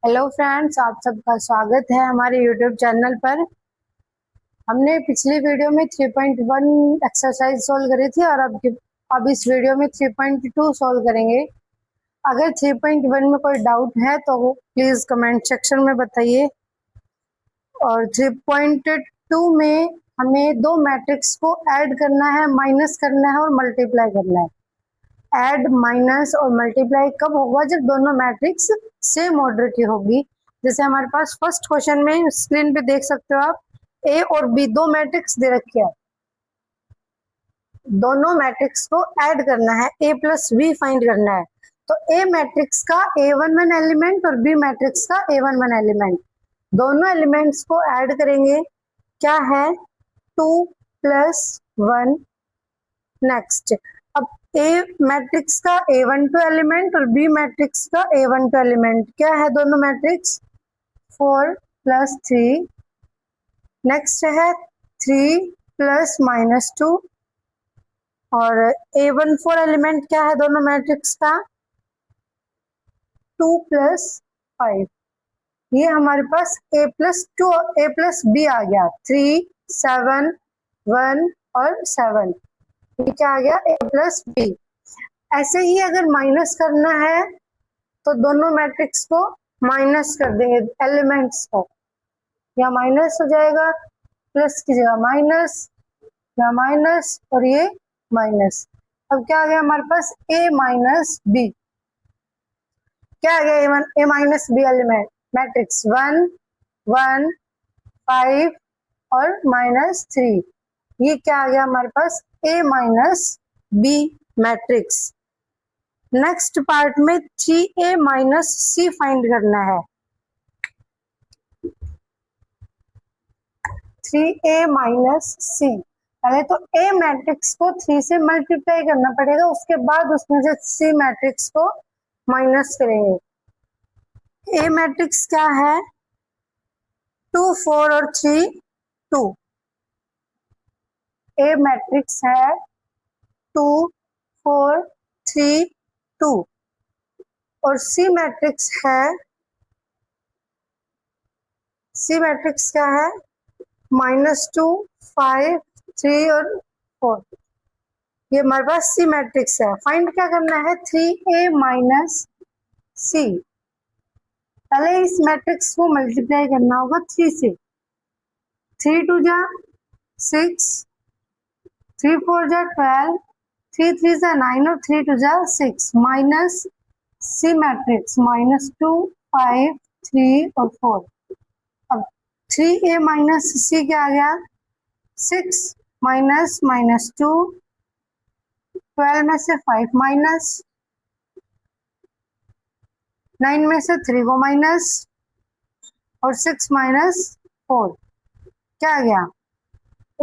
Hello friends, आप सबका स्वागत है हमारे यूट्यूब चैनल पर। हमने पिछली वीडियो में 3.1 एक्सरसाइज सॉल्व करी थी और अब इस वीडियो में 3.2 सॉल्व करेंगे। अगर 3.1 में कोई डाउट है तो प्लीज़ कमेंट सेक्शन में बताइए। और 3.2 में हमें दो मैट्रिक्स को ऐड करना है, माइनस करना है और मल्टीप्लाई करना है। ऐड, माइनस और मल्टीप्लाई कब होगा? जब दोनों मैट्रिक्स सेम ऑर्डर की होगी। जैसे हमारे पास फर्स्ट क्वेश्चन में स्क्रीन पे देख सकते हो आप, ए और बी दो मैट्रिक्स दे रखे हैं। दोनों मैट्रिक्स को ऐड करना है, ए प्लस बी फाइंड करना है। तो ए मैट्रिक्स का A11 एलिमेंट और बी मैट्रिक्स का A11 एलिमेंट, दोनों एलिमेंट्स को ऐड करेंगे। क्या है? 2 + 1। नेक्स्ट, अब ए मैट्रिक्स का A12 एलिमेंट और बी मैट्रिक्स का A12 एलिमेंट क्या है? दोनों मैट्रिक्स 4 + 3। नेक्स्ट है 3 + -2 और A14 एलिमेंट क्या है दोनों मैट्रिक्स का? 2 + 5। ये हमारे पास A+2 A+B आ गया, 3 7 1 और 7। ये क्या आ गया? A+B। ऐसे ही अगर माइनस करना है तो दोनों मैट्रिक्स को माइनस कर देंगे, एलिमेंट्स को। या माइनस हो जाएगा, प्लस की जगह माइनस, या माइनस और ये माइनस। अब क्या आ गया हमारे पास? A-B। क्या आ गया? A-B एलिमेंट मैट्रिक्स 1 1 5 और -3। ये क्या आ गया हमारे पास? A-B matrix. नेक्स्ट पार्ट में 3A-C फाइंड करना है। 3A-C। पहले तो A मैट्रिक्स को 3 से मल्टीप्लाई करना पड़ेगा, उसके बाद उसमें से C मैट्रिक्स को माइनस करेंगे। A मैट्रिक्स क्या है? 2 4 और 3 2। A मैट्रिक्स है 2 4 3 2 और C मैट्रिक्स क्या है? -2 5 3 और 4। ये हमारे पास C मैट्रिक्स है। फाइंड क्या करना है? 3A-C। पहले इस मैट्रिक्स को मल्टीप्लाई करना होगा 3 से। 3 2 जा 6, 3 4 जा 12, 3 3 जा 9 और 3 2 जा 6। माइनस C मैट्रिक्स -2 5 3 और 4। अब 3A-C क्या आ गया? 6 माइनस -2, 12 में से 5 माइनस, 9 में से 3 को माइनस और 6 -4 क्या आ गया?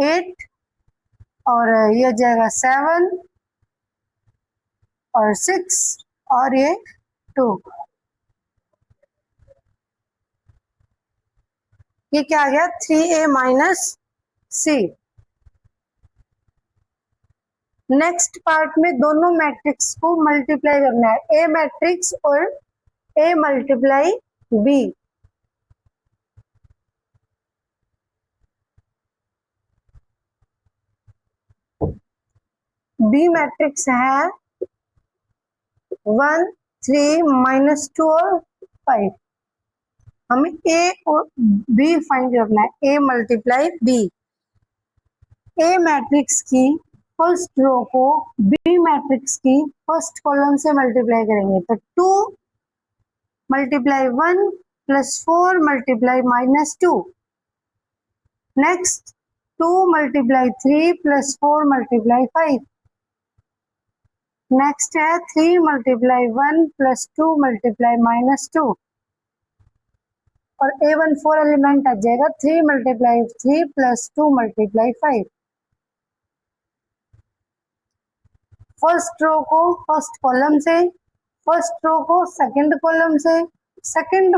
8 और ये जाएगा 7 और 6 और ये 2। ये क्या आ गया? 3A-C। नेक्स्ट पार्ट में दोनों मैट्रिक्स को मल्टीप्लाई करना है, ए मैट्रिक्स और A × B। बी मैट्रिक्स है 1 3 -2 और 5। हमें A और B फाइंड करना है, A × B। ए मैट्रिक्स की फर्स्ट रो को बी मैट्रिक्स की फर्स्ट कॉलम से मल्टीप्लाई करेंगे, तो 2 × 1 + 4 × -2। नेक्स्ट 2 × 3 + 4 × 5। नेक्स्ट है 3 × 1 + 2 × -2 और A14 एलिमेंट आ जाएगा 3 × 3 + 2 × 5। फर्स्ट रो को फर्स्ट कॉलम से, फर्स्ट रो को सेकंड कॉलम से, सेकंड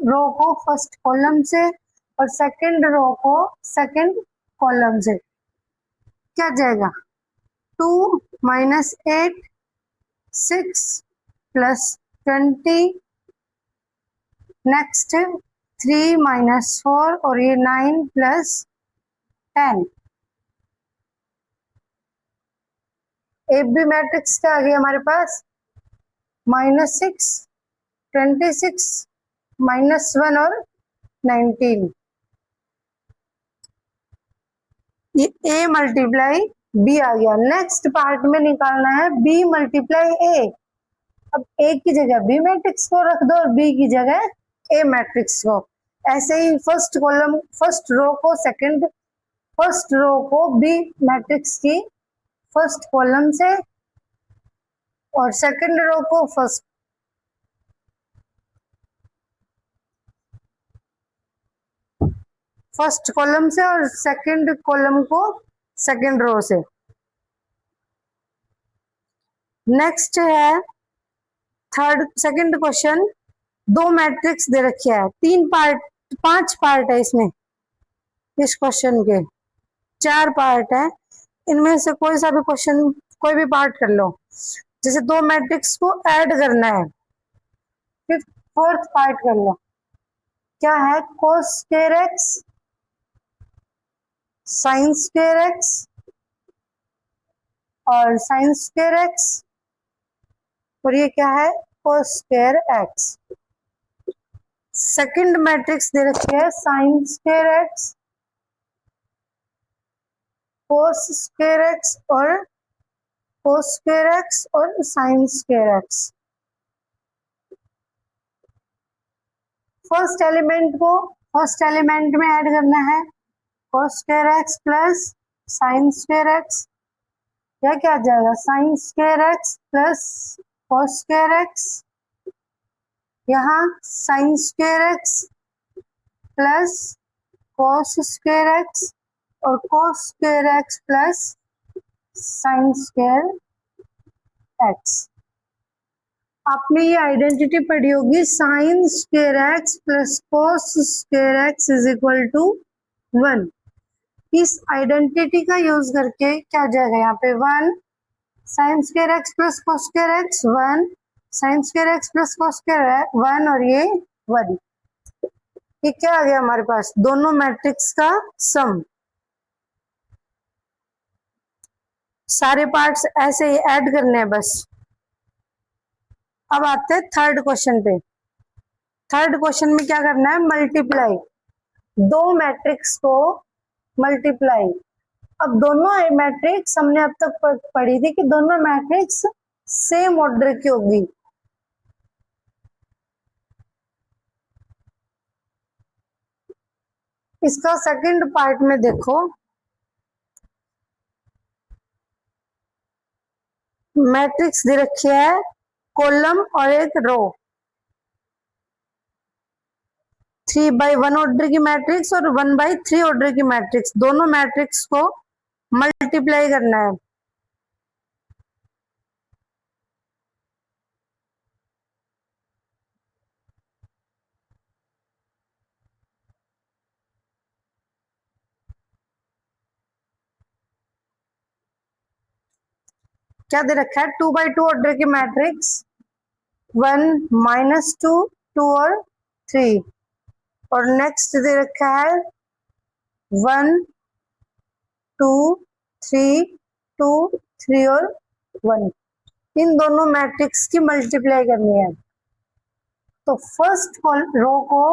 रो को फर्स्ट कॉलम से और सेकंड रो को सेकंड कॉलम से। क्या जाएगा? 2 - 8 6 + 20 नेक्स्ट 3 माइनस 4 और ये 9 प्लस 10। ए बी मैट्रिक्स क्या आ गया हमारे पास, -6, 26, -1 और 19। ये ए मल्टीप्लाई बी आ गया। नेक्स्ट पार्ट में निकालना है बी मल्टीप्लाई ए। अब ए की जगह बी मैट्रिक्स को रख दो और बी की जगह ए मैट्रिक्स को। ऐसे ही फर्स्ट कॉलम, फर्स्ट रो को बी मैट्रिक्स की फर्स्ट कॉलम से और सेकंड रो को फर्स्ट कॉलम से और सेकंड कॉलम को सेकंड रो से। नेक्स्ट है सेकंड क्वेश्चन। दो मैट्रिक्स दे रखे है, 5 पार्ट है इसमें, इस क्वेश्चन के 4 पार्ट है। इनमें से कोई सा भी क्वेश्चन, कोई भी पार्ट कर लो। जैसे दो मैट्रिक्स को ऐड करना है, फिर फोर्थ पार्ट कर लो। क्या है, cos square x, sine square x और साइन स्क्वायर एक्स, और ये क्या है, cos square x. Second matrix दे रखी है sine square x, cos square x और कोस स्क्वायर एक्स और sine square x. First element में ऐड करना है cos square x plus sine square x. यह क्या आ जाएगा, sine square x plus cos square x. यहाँ sine square x plus cos square x और cos square x plus sine square x. आपने ये आइडेंटिटी पढ़ी होगी, sine square x plus cos square x is equal to 1। इस identity का use करके क्या जाएगा, यहाँ पे 1 sign square x plus cos square x, 1 sign square x plus cos square 1 और ये 1। ये क्या आ गया हमारे पास, दोनों मैट्रिक्स का सम। सारे पार्ट्स ऐसे ही ऐड करने हैं बस। अब आते हैं थर्ड क्वेश्चन पे। थर्ड क्वेश्चन में क्या करना है, मल्टीप्लाई, दो मैट्रिक्स को मल्टीप्लाई। अब दोनों मैट्रिक्स हमने अब तक पढ़ी थी कि दोनों मैट्रिक्स सेम ऑर्डर की होगी। इसका सेकंड पार्ट में देखो, मैट्रिक्स दे रखी है कॉलम और एक रो। 3/1 ऑर्डर की मैट्रिक्स और 1/3 ऑर्डर की मैट्रिक्स, दोनों मैट्रिक्स को मल्टीप्लाई करना है। क्या दे रखा है, 2/2 ऑर्डर की मैट्रिक्स, 1 -2 2 और 3। और नेक्स्ट दे रखा है 1 2 3 2 3 और 1। इन दोनों मैट्रिक्स की मल्टीप्लाई करनी है। तो फर्स्ट रो को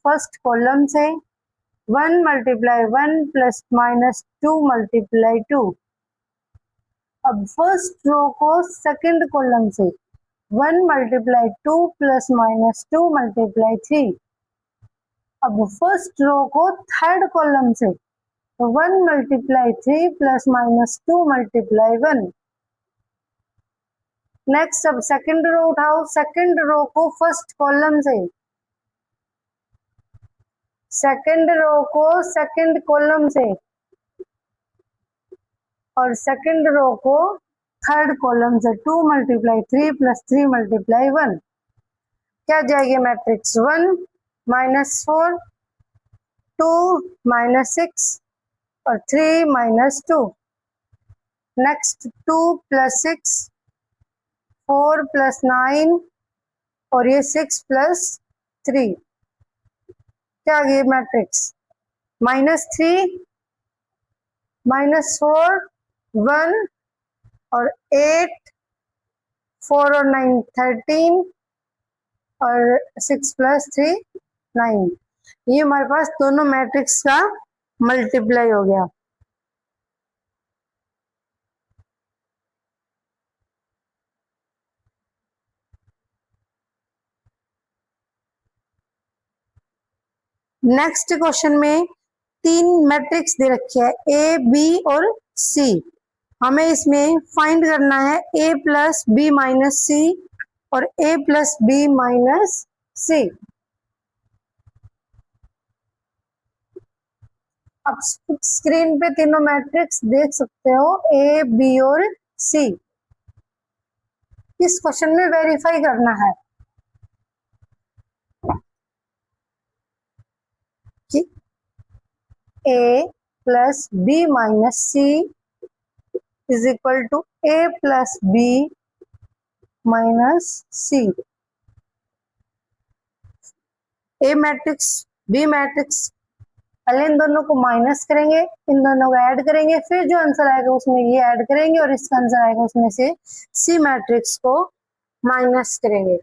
फर्स्ट कॉलम से 1 × 1 प्लस -2 × 2। अब फर्स्ट रो को सेकंड कॉलम से 1 × 2 प्लस -2 × 3। अब फर्स्ट रो को थर्ड कॉलम से 1 × 3 प्लस -2 × 1। नेक्स्ट अब सेकंड रो उठाओ, सेकंड रो को फर्स्ट कॉलम से, सेकंड रो को सेकंड कॉलम से और सेकंड रो को थर्ड कॉलम से 2 × 3 प्लस 3 × 1। क्या जाएगी मैट्रिक्स, 1 -4 2 -6 और 3 -2। नेक्स्ट 2 + 6 4 + 9 और ये 6 + 3। क्या आ गई मैट्रिक्स, -3, -4, 1 और 8, 4 और 9 13 और 6 + 3 9। ये हमारे पास दोनों मैट्रिक्स का मल्टीप्लाई हो गया। नेक्स्ट क्वेश्चन में 3 मैट्रिक्स दे रखे हैं ए, बी और सी। हमें इसमें फाइंड करना है a + b - c और a + b - c। अब स्क्रीन पे तीनों मैट्रिक्स देख सकते हो, ए, बी और सी। इस क्वेश्चन में वेरीफाई करना है कि a + b - c = a + b - c। A matrix, B matrix, पहले इन दोनों को माइनस करेंगे, इन दोनों को ऐड करेंगे, फिर जो आंसर आएगा उसमें ये ऐड करेंगे और इसका आंसर आएगा उसमें से सी मैट्रिक्स को माइनस करेंगे।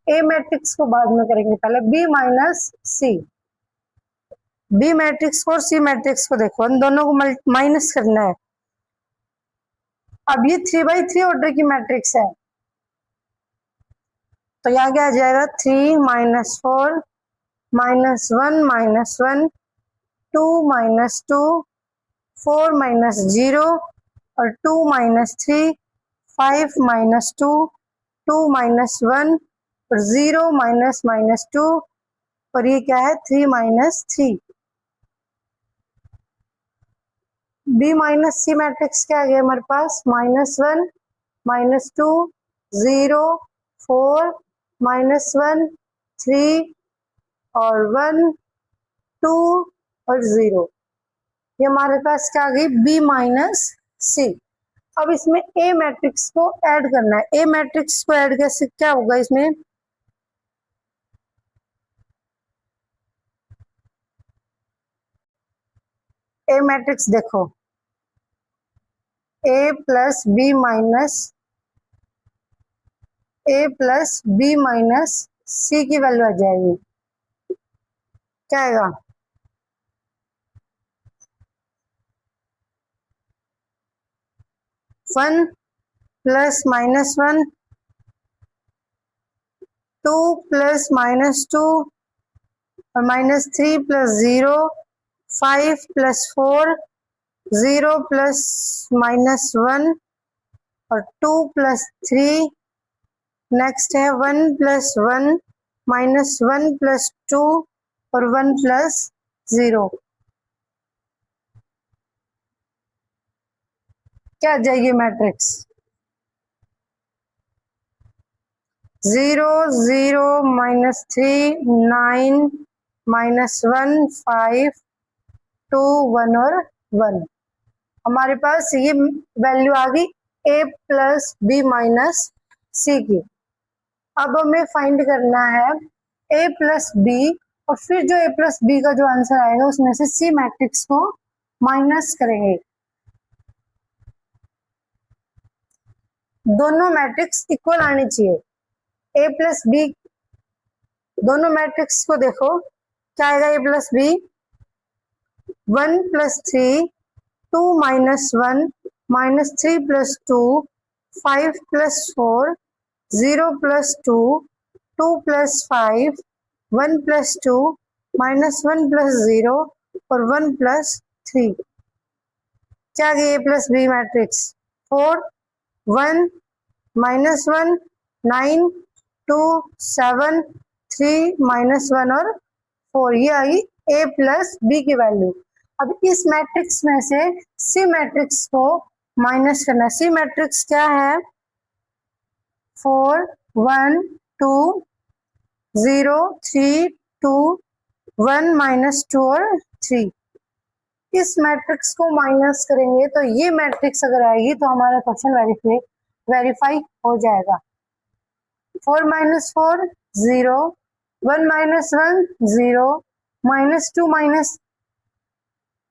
ए मैट्रिक्स को बाद में करेंगे, पहले बी - सी। बी मैट्रिक्स को और सी मैट्रिक्स को देखो, इन दोनों को माइनस करना है। अब ये 3/3 ऑर्डर की मैट्रिक्स है, तो यहाँ क्या आ जाएगा, 3 - 4 - 1 - 1 2 - 2 4 - 0 और 2 - 3 5 - 2 2 - 1 और 0 - 2 और ये क्या है, 3 - 3। बी - सी मैट्रिक्स क्या आ गया हमारे पास, -1 -2 0 4 -1 3 और 1 2 और 0। ये हमारे पास क्या आ गई, बी - सी। अब इसमें ए मैट्रिक्स को ऐड करना है। ए मैट्रिक्स को ऐड कैसे, क्या होगा इसमें, ए मैट्रिक्स देखो, a + b - c की वैल्यू आ जाएगी, क्या आएगा, 1 + -1 2 + -2 और -3 + 0 5 + 4 0 + -1 और 2 + 3। नेक्स्ट है 1 + 1 -1 + 2 और 1 + 0। क्या आ जाएगी मैट्रिक्स, 0 0 -3 9 -1 5 2 1 और 1। हमारे पास ये वैल्यू आ गई a + b - c की। अब हमें फाइंड करना है a + b और फिर जो a + b का जो आंसर आएगा उसमें से c मैट्रिक्स को माइनस करेंगे। दोनों मैट्रिक्स इक्वल आनी चाहिए, a + b, दोनों मैट्रिक्स को देखो क्या आएगा, a + b 1 + 3 2 - 1 -3 + 2 5 + 4 0 + 2 2 + 5 1 + 2 -1 + 0 और 1 + 3। क्या आ गई, a + b मैट्रिक्स 4 1 -1 9 2 7 3 -1 और 4। ये आई a + b की वैल्यू। अब इस मैट्रिक्स में से सी मैट्रिक्स को माइनस करना है। सी मैट्रिक्स क्या है, 4 1 2 0 3 2 1 -2 और 3। इस मैट्रिक्स को माइनस करेंगे तो ये मैट्रिक्स अगर आएगी तो हमारा क्वेश्चन वेरीफाई हो जाएगा। 4 - 4 0 1 minus 1 0, minus 2 minus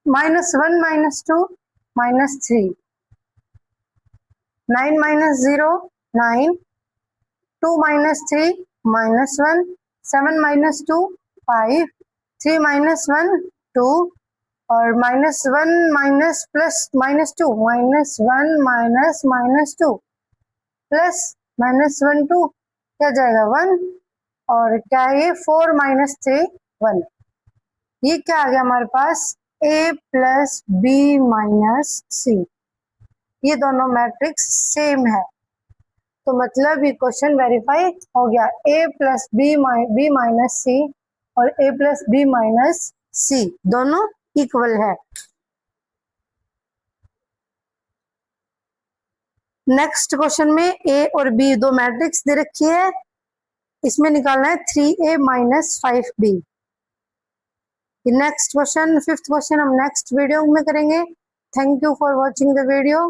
1 minus 2 minus 3, 9 minus 0 9, 2 minus 3 minus 1, 7 minus 2 5, 3 minus 1 2, और minus 1 minus plus minus 2, minus 1 minus minus 2 plus minus 1 2 क्या जाएगा 1, और क्या है ये 4 माइनस 3 1, ये क्या आ गया हमारे पास a प्लस बी माइनस सी। ये दोनों मैट्रिक्स सेम है, तो मतलब ये क्वेश्चन वेरीफाई हो गया। a प्लस बी माइनस सी और a प्लस बी माइनस सी दोनों इक्वल है। नेक्स्ट क्वेश्चन में a और b दो मैट्रिक्स दे रखी है, इसमें निकालना है 3a minus 5b। Next question, fifth question हम नेक्स्ट वीडियो में करेंगे। Thank you for watching the video.